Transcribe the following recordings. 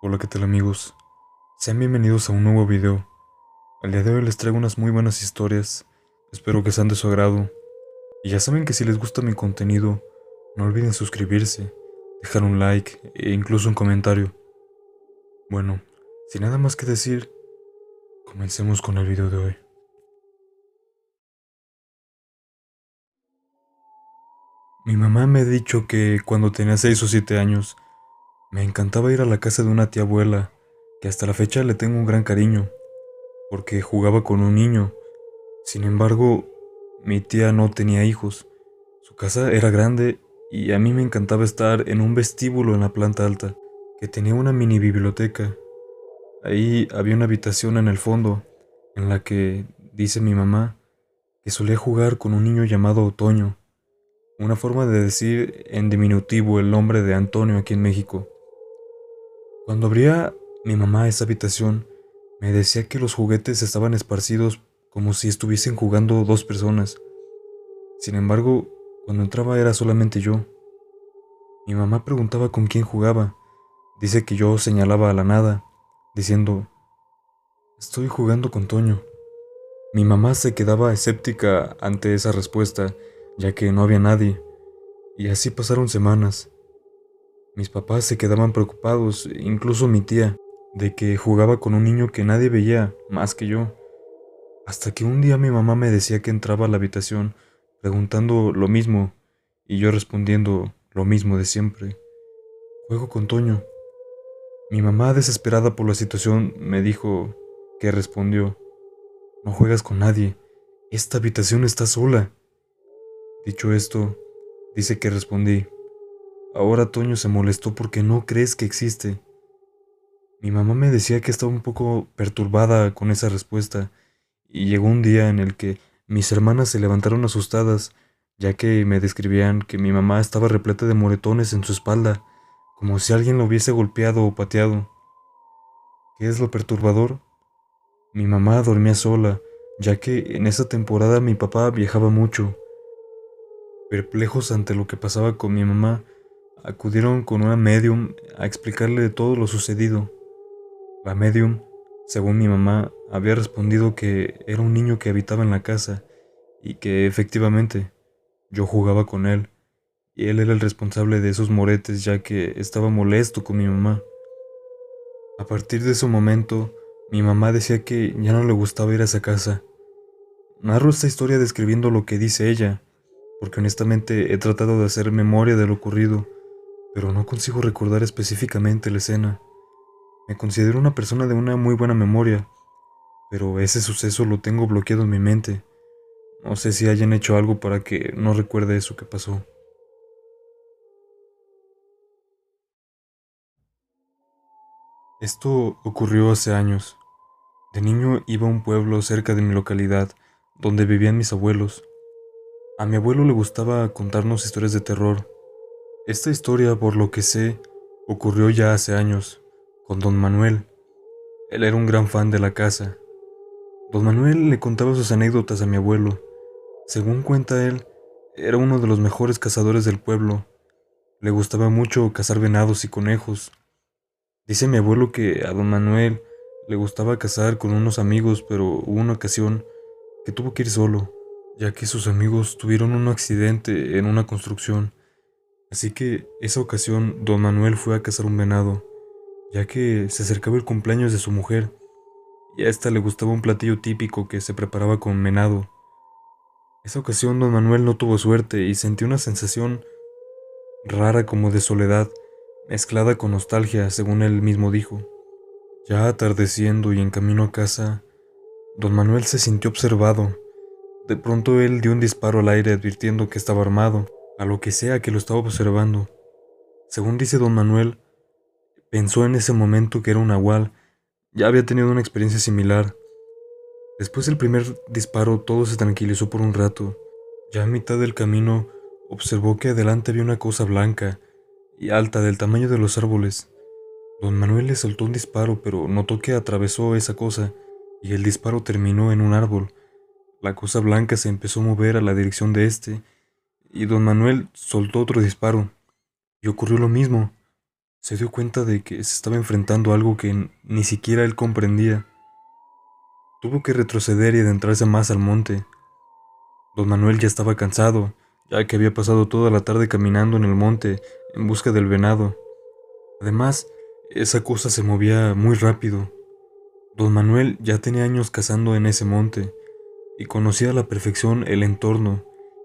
Hola, ¿qué tal amigos? Sean bienvenidos a un nuevo video. Al día de hoy les traigo unas muy buenas historias. Espero que sean de su agrado. Y ya saben que si les gusta mi contenido, no olviden suscribirse, dejar un like e incluso un comentario. Bueno, sin nada más que decir, comencemos con el video de hoy. Mi mamá me ha dicho que cuando tenía 6 o 7 años, me encantaba ir a la casa de una tía abuela, que hasta la fecha le tengo un gran cariño, porque jugaba con un niño. Sin embargo, mi tía no tenía hijos. Su casa era grande y a mí me encantaba estar en un vestíbulo en la planta alta, que tenía una mini biblioteca. Ahí había una habitación en el fondo, en la que, dice mi mamá, que solía jugar con un niño llamado Otoño, una forma de decir en diminutivo el nombre de Antonio aquí en México. Cuando abría mi mamá esa habitación, me decía que los juguetes estaban esparcidos como si estuviesen jugando dos personas. Sin embargo, cuando entraba era solamente yo. Mi mamá preguntaba con quién jugaba. Dice que yo señalaba a la nada, diciendo, estoy jugando con Toño. Mi mamá se quedaba escéptica ante esa respuesta, ya que no había nadie, y así pasaron semanas. Mis papás se quedaban preocupados, incluso mi tía, de que jugaba con un niño que nadie veía más que yo. Hasta que un día mi mamá me decía que entraba a la habitación preguntando lo mismo, y yo respondiendo lo mismo de siempre. Juego con Toño. Mi mamá, desesperada por la situación, me dijo que respondió, no juegas con nadie, esta habitación está sola. Dicho esto, dice que respondí, ahora Toño se molestó porque no crees que existe. Mi mamá me decía que estaba un poco perturbada con esa respuesta, y llegó un día en el que mis hermanas se levantaron asustadas, ya que me describían que mi mamá estaba repleta de moretones en su espalda, como si alguien lo hubiese golpeado o pateado. ¿Qué es lo perturbador? Mi mamá dormía sola, ya que en esa temporada mi papá viajaba mucho. Perplejos ante lo que pasaba con mi mamá, acudieron con una medium a explicarle todo lo sucedido. La medium, según mi mamá, había respondido que era un niño que habitaba en la casa y que efectivamente yo jugaba con él y él era el responsable de esos moretes ya que estaba molesto con mi mamá. A partir de ese momento, mi mamá decía que ya no le gustaba ir a esa casa. Narro esta historia describiendo lo que dice ella, porque honestamente he tratado de hacer memoria de lo ocurrido, pero no consigo recordar específicamente la escena. Me considero una persona de una muy buena memoria, pero ese suceso lo tengo bloqueado en mi mente. No sé si hayan hecho algo para que no recuerde eso que pasó. Esto ocurrió hace años. De niño iba a un pueblo cerca de mi localidad, donde vivían mis abuelos. A mi abuelo le gustaba contarnos historias de terror. Esta historia, por lo que sé, ocurrió ya hace años, con don Manuel. Él era un gran fan de la casa. Don Manuel le contaba sus anécdotas a mi abuelo. Según cuenta él, era uno de los mejores cazadores del pueblo. Le gustaba mucho cazar venados y conejos. Dice mi abuelo que a don Manuel le gustaba cazar con unos amigos, pero hubo una ocasión que tuvo que ir solo, ya que sus amigos tuvieron un accidente en una construcción. Así que esa ocasión don Manuel fue a cazar un venado, ya que se acercaba el cumpleaños de su mujer, y a esta le gustaba un platillo típico que se preparaba con venado. Esa ocasión don Manuel no tuvo suerte y sentí una sensación rara como de soledad, mezclada con nostalgia, según él mismo dijo. Ya atardeciendo y en camino a casa, don Manuel se sintió observado. De pronto él dio un disparo al aire advirtiendo que estaba armado, a lo que sea que lo estaba observando. Según dice don Manuel, pensó en ese momento que era un nahual. Ya había tenido una experiencia similar. Después del primer disparo todo se tranquilizó por un rato. Ya a mitad del camino observó que adelante había una cosa blanca y alta del tamaño de los árboles. Don Manuel le soltó un disparo, pero notó que atravesó esa cosa y el disparo terminó en un árbol. La cosa blanca se empezó a mover a la dirección de este y don Manuel soltó otro disparo y ocurrió lo mismo. se dio cuenta de que se estaba enfrentando a algo que ni siquiera él comprendía. Tuvo que retroceder y adentrarse más al monte. Don Manuel ya estaba cansado, ya que había pasado toda la tarde caminando en el monte en busca del venado. Además, esa cosa se movía muy rápido. Don Manuel ya tenía años cazando en ese monte y conocía a la perfección el entorno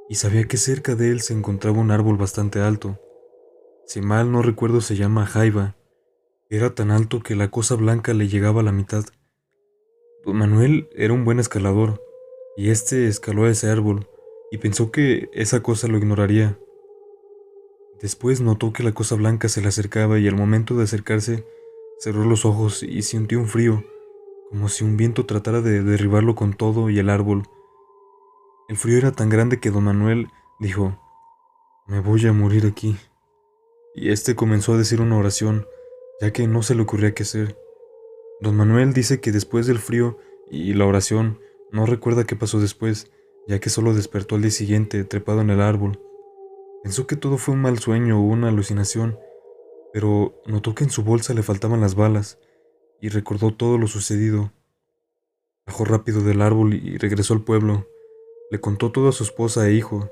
y sabía que cerca de él se encontraba un árbol bastante alto. Si mal no recuerdo se llama jaiba. Era tan alto que la cosa blanca le llegaba a la mitad. Don Manuel era un buen escalador y este escaló a ese árbol y pensó que esa cosa lo ignoraría. Después notó que la cosa blanca se le acercaba y al momento de acercarse cerró los ojos y sintió un frío, como si un viento tratara de derribarlo con todo y el árbol. El frío era tan grande que don Manuel dijo: «Me voy a morir aquí». Y este comenzó a decir una oración, ya que no se le ocurría qué hacer. Don Manuel dice que después del frío y la oración no recuerda qué pasó después, ya que solo despertó al día siguiente trepado en el árbol. Pensó que todo fue un mal sueño o una alucinación, pero notó que en su bolsa le faltaban las balas y recordó todo lo sucedido. Bajó rápido del árbol y regresó al pueblo. Le contó todo a su esposa e hijo.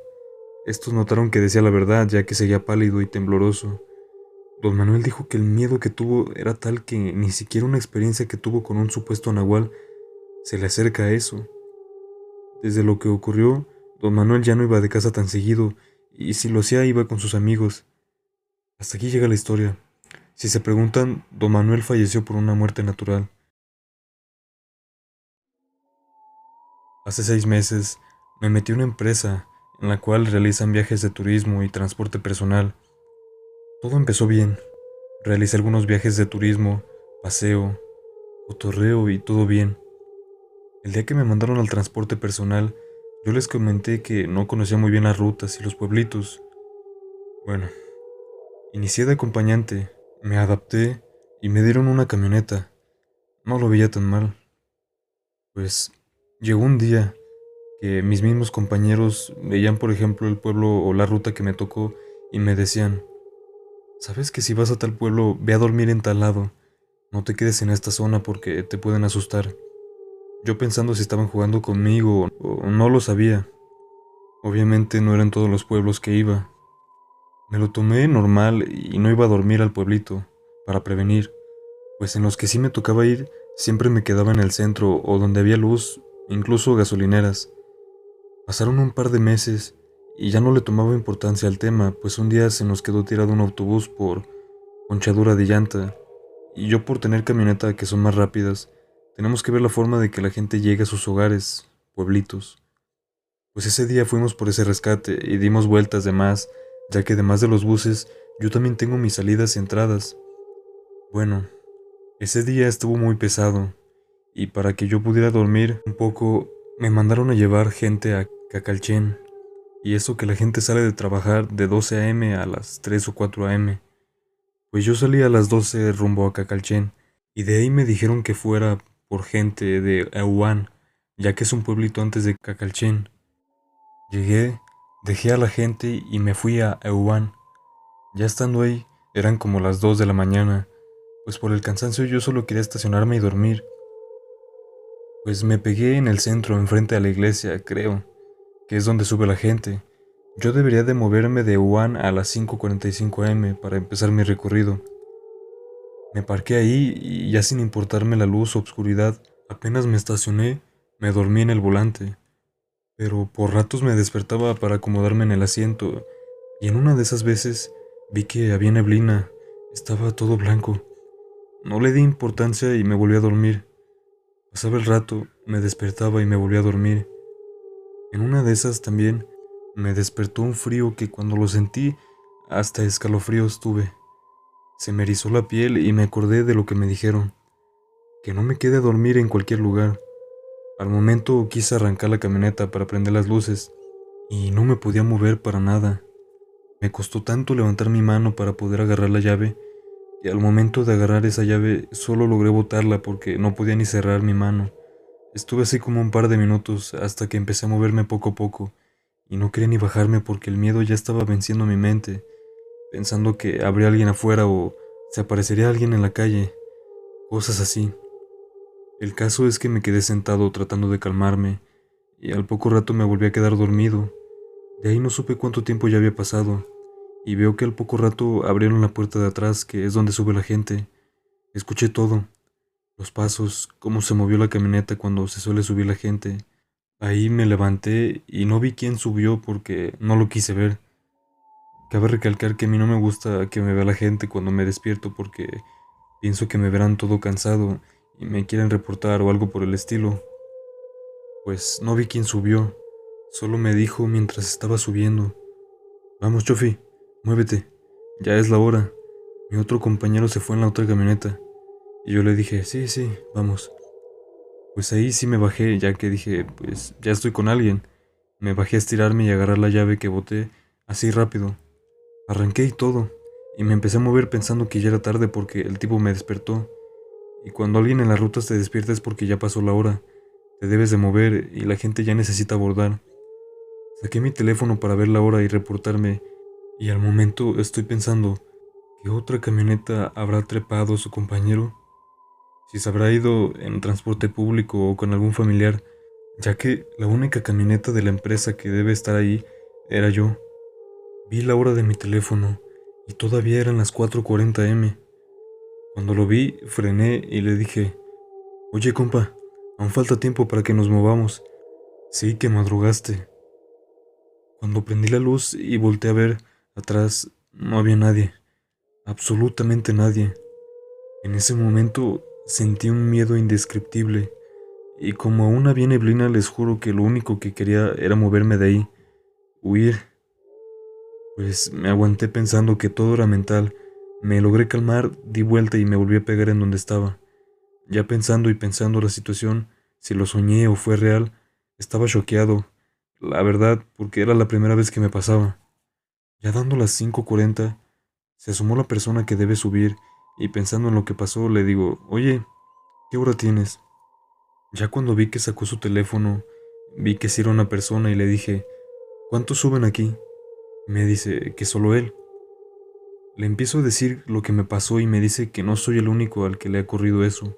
Estos notaron que decía la verdad, ya que seguía pálido y tembloroso. Don Manuel dijo que el miedo que tuvo era tal que ni siquiera una experiencia que tuvo con un supuesto nahual se le acerca a eso. Desde lo que ocurrió, don Manuel ya no iba de casa tan seguido, y si lo hacía iba con sus amigos. Hasta aquí llega la historia. Si se preguntan, don Manuel falleció por una muerte natural. Hace 6 meses me metí a una empresa en la cual realizan viajes de turismo y transporte personal. Todo empezó bien. Realicé algunos viajes de turismo, paseo, cotorreo y todo bien. El día que me mandaron al transporte personal, yo les comenté que no conocía muy bien las rutas y los pueblitos. Bueno, inicié de acompañante, me adapté y me dieron una camioneta. No lo veía tan mal. Pues llegó un día que mis mismos compañeros veían, por ejemplo, el pueblo o la ruta que me tocó y me decían: «¿Sabes que si vas a tal pueblo, ve a dormir en tal lado? No te quedes en esta zona porque te pueden asustar». Yo pensando si estaban jugando conmigo o no lo sabía. Obviamente no eran todos los pueblos que iba. Me lo tomé normal y no iba a dormir al pueblito, para prevenir, pues en los que sí me tocaba ir, siempre me quedaba en el centro o donde había luz, incluso gasolineras. Pasaron un par de meses y ya no le tomaba importancia al tema, pues un día se nos quedó tirado un autobús por ponchadura de llanta, y yo por tener camioneta que son más rápidas, tenemos que ver la forma de que la gente llegue a sus hogares, pueblitos. Pues ese día fuimos por ese rescate y dimos vueltas de más, ya que además de los buses, yo también tengo mis salidas y entradas. Bueno, ese día estuvo muy pesado, y para que yo pudiera dormir un poco, me mandaron a llevar gente a Cacalchen, y eso que la gente sale de trabajar de 12 a.m. a las 3 o 4 a.m. Pues yo salí a las 12 rumbo a Cacalchen, y de ahí me dijeron que fuera por gente de Ehuán, ya que es un pueblito antes de Cacalchen. Llegué, dejé a la gente y me fui a Ehuán. Ya estando ahí, eran como las 2 de la mañana, pues por el cansancio yo solo quería estacionarme y dormir. Pues me pegué en el centro, enfrente a la iglesia, creo, que es donde sube la gente. Yo debería de moverme de Ehuán a las 5:45 am para empezar mi recorrido. Me parqué ahí y ya sin importarme la luz o obscuridad, apenas me estacioné, me dormí en el volante. Pero por ratos me despertaba para acomodarme en el asiento, y en una de esas veces vi que había neblina, estaba todo blanco. No le di importancia y me volví a dormir. Pasaba el rato, me despertaba y me volví a dormir. En una de esas también me despertó un frío que cuando lo sentí, hasta escalofríos tuve. Se me erizó la piel y me acordé de lo que me dijeron, que no me quede a dormir en cualquier lugar. Al momento quise arrancar la camioneta para prender las luces, y no me podía mover para nada. Me costó tanto levantar mi mano para poder agarrar la llave, y al momento de agarrar esa llave solo logré botarla porque no podía ni cerrar mi mano. Estuve así como un par de minutos hasta que empecé a moverme poco a poco, y no quería ni bajarme porque el miedo ya estaba venciendo mi mente, pensando que habría alguien afuera o se aparecería alguien en la calle, cosas así. El caso es que me quedé sentado tratando de calmarme y al poco rato me volví a quedar dormido. De ahí no supe cuánto tiempo ya había pasado y veo que al poco rato abrieron la puerta de atrás, que es donde sube la gente. Escuché todo, los pasos, cómo se movió la camioneta cuando se suele subir la gente. Ahí me levanté y no vi quién subió porque no lo quise ver. Cabe recalcar que a mí no me gusta que me vea la gente cuando me despierto porque pienso que me verán todo cansado y me quieren reportar o algo por el estilo. Pues no vi quién subió, solo me dijo mientras estaba subiendo: vamos, Chofi, muévete, ya es la hora. Mi otro compañero se fue en la otra camioneta. Y yo le dije: sí, sí, vamos. Pues ahí sí me bajé, ya que dije: pues ya estoy con alguien. Me bajé a estirarme y agarrar la llave que boté, así rápido. Arranqué y todo, y me empecé a mover pensando que ya era tarde porque el tipo me despertó. Y cuando alguien en la ruta se despierta es porque ya pasó la hora. Te debes de mover y la gente ya necesita abordar. Saqué mi teléfono para ver la hora y reportarme, y al momento estoy pensando: ¿qué otra camioneta habrá trepado su compañero? Si se habrá ido en transporte público o con algún familiar, ya que la única camioneta de la empresa que debe estar ahí era yo. Vi la hora de mi teléfono y todavía eran las 4:40 am. Cuando lo vi, frené y le dije: oye, compa, aún falta tiempo para que nos movamos. Sí, que madrugaste. Cuando prendí la luz y volteé a ver atrás, no había nadie, absolutamente nadie. En ese momento sentí un miedo indescriptible, y como aún había neblina, les juro que lo único que quería era moverme de ahí, huir. Pues me aguanté pensando que todo era mental. Me logré calmar, di vuelta y me volví a pegar en donde estaba. Ya pensando y pensando la situación, si lo soñé o fue real, estaba choqueado, la verdad, porque era la primera vez que me pasaba. Ya dando las 5:40, se asomó la persona que debe subir, y pensando en lo que pasó, le digo: oye, ¿qué hora tienes? Ya cuando vi que sacó su teléfono, vi que sí era una persona y le dije: ¿cuántos suben aquí? Me dice que solo él. Le empiezo a decir lo que me pasó y me dice que no soy el único al que le ha ocurrido eso,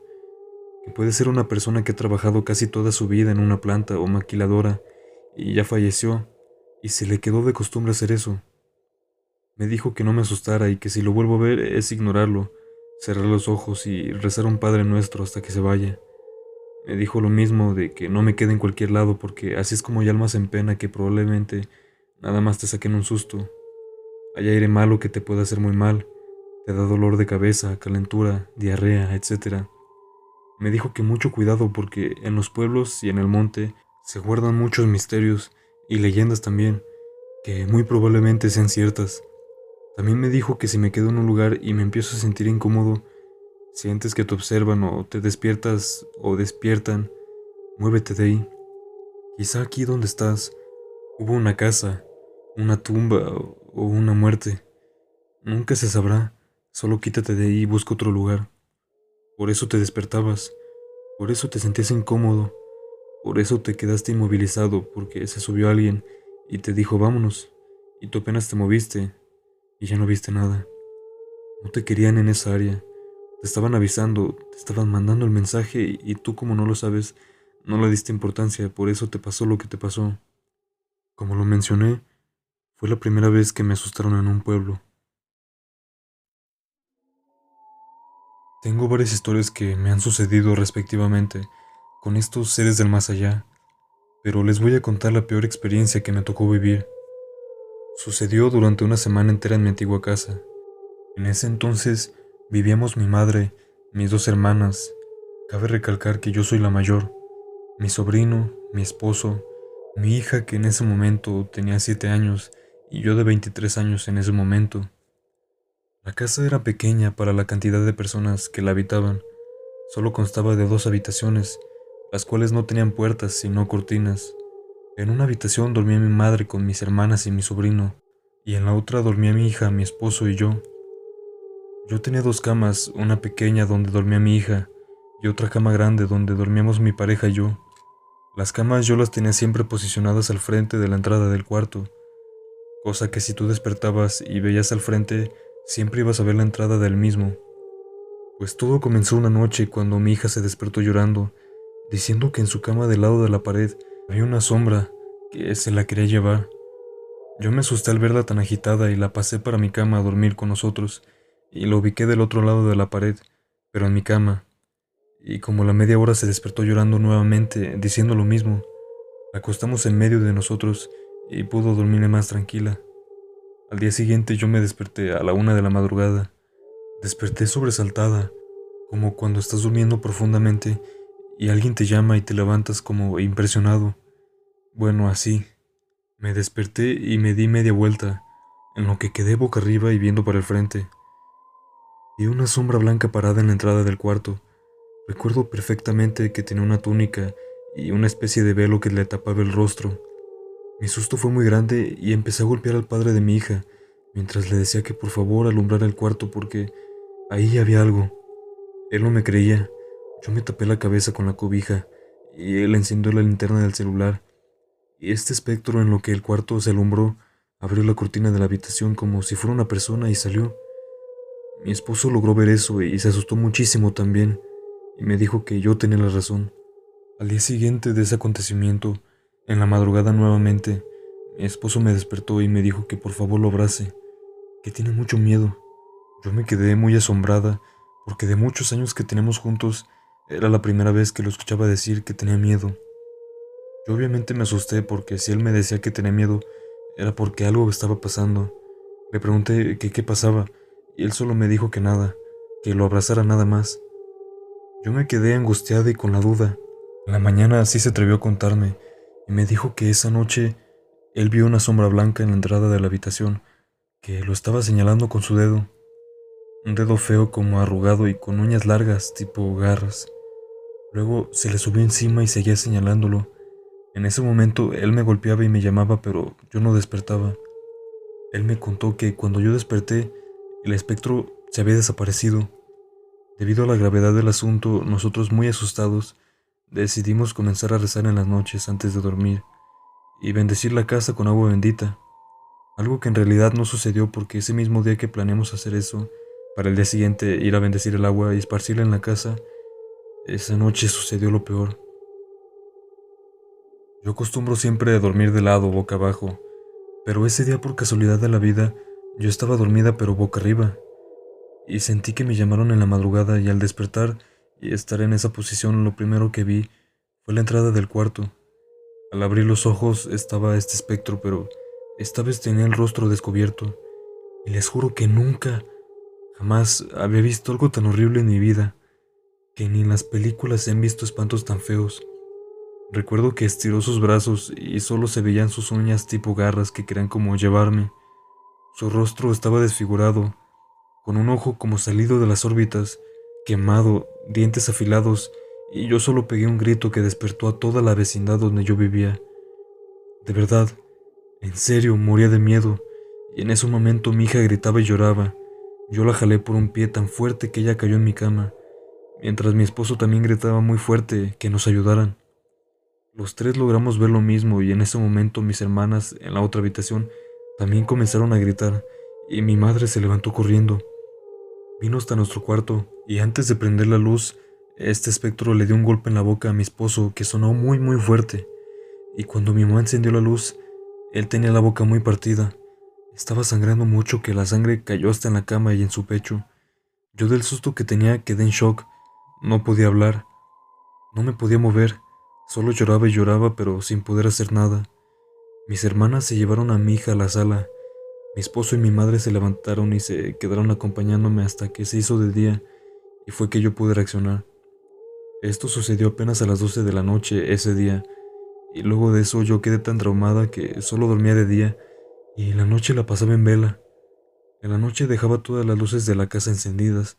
que puede ser una persona que ha trabajado casi toda su vida en una planta o maquiladora y ya falleció, y se le quedó de costumbre hacer eso. Me dijo que no me asustara y que si lo vuelvo a ver es ignorarlo, cerrar los ojos y rezar un Padre Nuestro hasta que se vaya. Me dijo lo mismo, de que no me quede en cualquier lado porque así es como hay almas en pena que probablemente nada más te saquen un susto. Hay aire malo que te puede hacer muy mal, te da dolor de cabeza, calentura, diarrea, etc. Me dijo que mucho cuidado porque en los pueblos y en el monte se guardan muchos misterios y leyendas también, que muy probablemente sean ciertas. También me dijo que si me quedo en un lugar y me empiezo a sentir incómodo, sientes que te observan o te despiertas o despiertan, muévete de ahí. Quizá aquí donde estás hubo una casa, una tumba o una muerte. Nunca se sabrá, solo quítate de ahí y busca otro lugar. Por eso te despertabas, por eso te sentías incómodo, por eso te quedaste inmovilizado, porque se subió alguien y te dijo vámonos, y tú apenas te moviste y ya no viste nada. No te querían en esa área, te estaban avisando, te estaban mandando el mensaje y tú, como no lo sabes, no le diste importancia, por eso te pasó lo que te pasó. Como lo mencioné, fue la primera vez que me asustaron en un pueblo. Tengo varias historias que me han sucedido respectivamente con estos seres del más allá, pero les voy a contar la peor experiencia que me tocó vivir. Sucedió durante una semana entera en mi antigua casa. En ese entonces vivíamos mi madre, mis dos hermanas. Cabe recalcar que yo soy la mayor, mi sobrino, mi esposo, mi hija, que en ese momento tenía 7 años y yo de 23 años en ese momento. La casa era pequeña para la cantidad de personas que la habitaban. Solo constaba de 2 habitaciones, las cuales no tenían puertas sino cortinas. En una habitación dormía mi madre con mis hermanas y mi sobrino, y en la otra dormía mi hija, mi esposo y yo. Yo tenía 2 camas, una pequeña donde dormía mi hija y otra cama grande donde dormíamos mi pareja y yo. Las camas yo las tenía siempre posicionadas al frente de la entrada del cuarto, cosa que si tú despertabas y veías al frente, siempre ibas a ver la entrada del mismo. Pues todo comenzó una noche cuando mi hija se despertó llorando, diciendo que en su cama del lado de la pared había una sombra que se la quería llevar. Yo me asusté al verla tan agitada y la pasé para mi cama a dormir con nosotros, y la ubiqué del otro lado de la pared, pero en mi cama, y como a la media hora se despertó llorando nuevamente, diciendo lo mismo. La acostamos en medio de nosotros y pudo dormir más tranquila. Al día siguiente yo me desperté a la 1 de la madrugada. Desperté sobresaltada, como cuando estás durmiendo profundamente y alguien te llama y te levantas como impresionado. Bueno, así. Me desperté y me di media vuelta, en lo que quedé boca arriba y viendo para el frente. Vi una sombra blanca parada en la entrada del cuarto. Recuerdo perfectamente que tenía una túnica y una especie de velo que le tapaba el rostro. Mi susto fue muy grande y empecé a golpear al padre de mi hija, mientras le decía que por favor alumbrara el cuarto porque ahí había algo. Él no me creía. Yo me tapé la cabeza con la cobija y él encendió la linterna del celular. Y este espectro, en lo que el cuarto se alumbró, abrió la cortina de la habitación como si fuera una persona y salió. Mi esposo logró ver eso y se asustó muchísimo también, y me dijo que yo tenía la razón. Al día siguiente de ese acontecimiento, en la madrugada nuevamente, mi esposo me despertó y me dijo que por favor lo abrace, que tiene mucho miedo. Yo me quedé muy asombrada, porque de muchos años que tenemos juntos, era la primera vez que lo escuchaba decir que tenía miedo. Yo obviamente me asusté porque si él me decía que tenía miedo, era porque algo estaba pasando. Le pregunté que qué pasaba, y él solo me dijo que nada, que lo abrazara nada más. Yo me quedé angustiada y con la duda. En la mañana sí se atrevió a contarme, y me dijo que esa noche él vio una sombra blanca en la entrada de la habitación, que lo estaba señalando con su dedo. Un dedo feo como arrugado y con uñas largas tipo garras. Luego se le subió encima y seguía señalándolo. En ese momento él me golpeaba y me llamaba, pero yo no despertaba. Él me contó que cuando yo desperté, el espectro se había desaparecido. Debido a la gravedad del asunto, nosotros muy asustados, decidimos comenzar a rezar en las noches antes de dormir y bendecir la casa con agua bendita. Algo que en realidad no sucedió porque ese mismo día que planeamos hacer eso, para el día siguiente ir a bendecir el agua y esparcirla en la casa, esa noche sucedió lo peor. Yo acostumbro siempre a dormir de lado, boca abajo, pero ese día por casualidad de la vida, yo estaba dormida pero boca arriba, y sentí que me llamaron en la madrugada y al despertar y estar en esa posición lo primero que vi fue la entrada del cuarto. Al abrir los ojos estaba este espectro, pero esta vez tenía el rostro descubierto, y les juro que nunca, jamás había visto algo tan horrible en mi vida, que ni en las películas se han visto espantos tan feos. Recuerdo que estiró sus brazos y solo se veían sus uñas tipo garras que querían como llevarme. Su rostro estaba desfigurado, con un ojo como salido de las órbitas, quemado, dientes afilados, y yo solo pegué un grito que despertó a toda la vecindad donde yo vivía. De verdad, en serio, moría de miedo, y en ese momento mi hija gritaba y lloraba. Yo la jalé por un pie tan fuerte que ella cayó en mi cama, mientras mi esposo también gritaba muy fuerte que nos ayudaran. Los tres logramos ver lo mismo y en ese momento mis hermanas en la otra habitación también comenzaron a gritar y mi madre se levantó corriendo. Vino hasta nuestro cuarto y antes de prender la luz, este espectro le dio un golpe en la boca a mi esposo que sonó muy muy fuerte y cuando mi mamá encendió la luz, él tenía la boca muy partida. Estaba sangrando mucho que la sangre cayó hasta en la cama y en su pecho. Yo del susto que tenía quedé en shock. No podía hablar, no me podía mover, solo lloraba y lloraba pero sin poder hacer nada. Mis hermanas se llevaron a mi hija a la sala. Mi esposo y mi madre se levantaron y se quedaron acompañándome hasta que se hizo de día y fue que yo pude reaccionar. Esto sucedió apenas a las 12 de la noche ese día y luego de eso yo quedé tan traumada que solo dormía de día y en la noche la pasaba en vela. En la noche dejaba todas las luces de la casa encendidas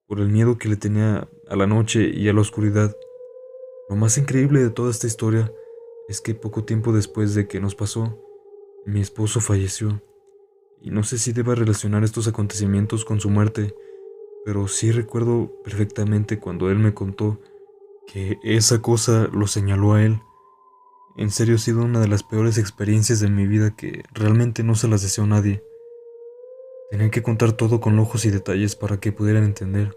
por el miedo que le tenía a la noche y a la oscuridad. Lo más increíble de toda esta historia es que poco tiempo después de que nos pasó, mi esposo falleció. Y no sé si deba relacionar estos acontecimientos con su muerte, pero sí recuerdo perfectamente cuando él me contó que esa cosa lo señaló a él. En serio ha sido una de las peores experiencias de mi vida que realmente no se las deseo a nadie. Tenía que contar todo con ojos y detalles para que pudieran entender.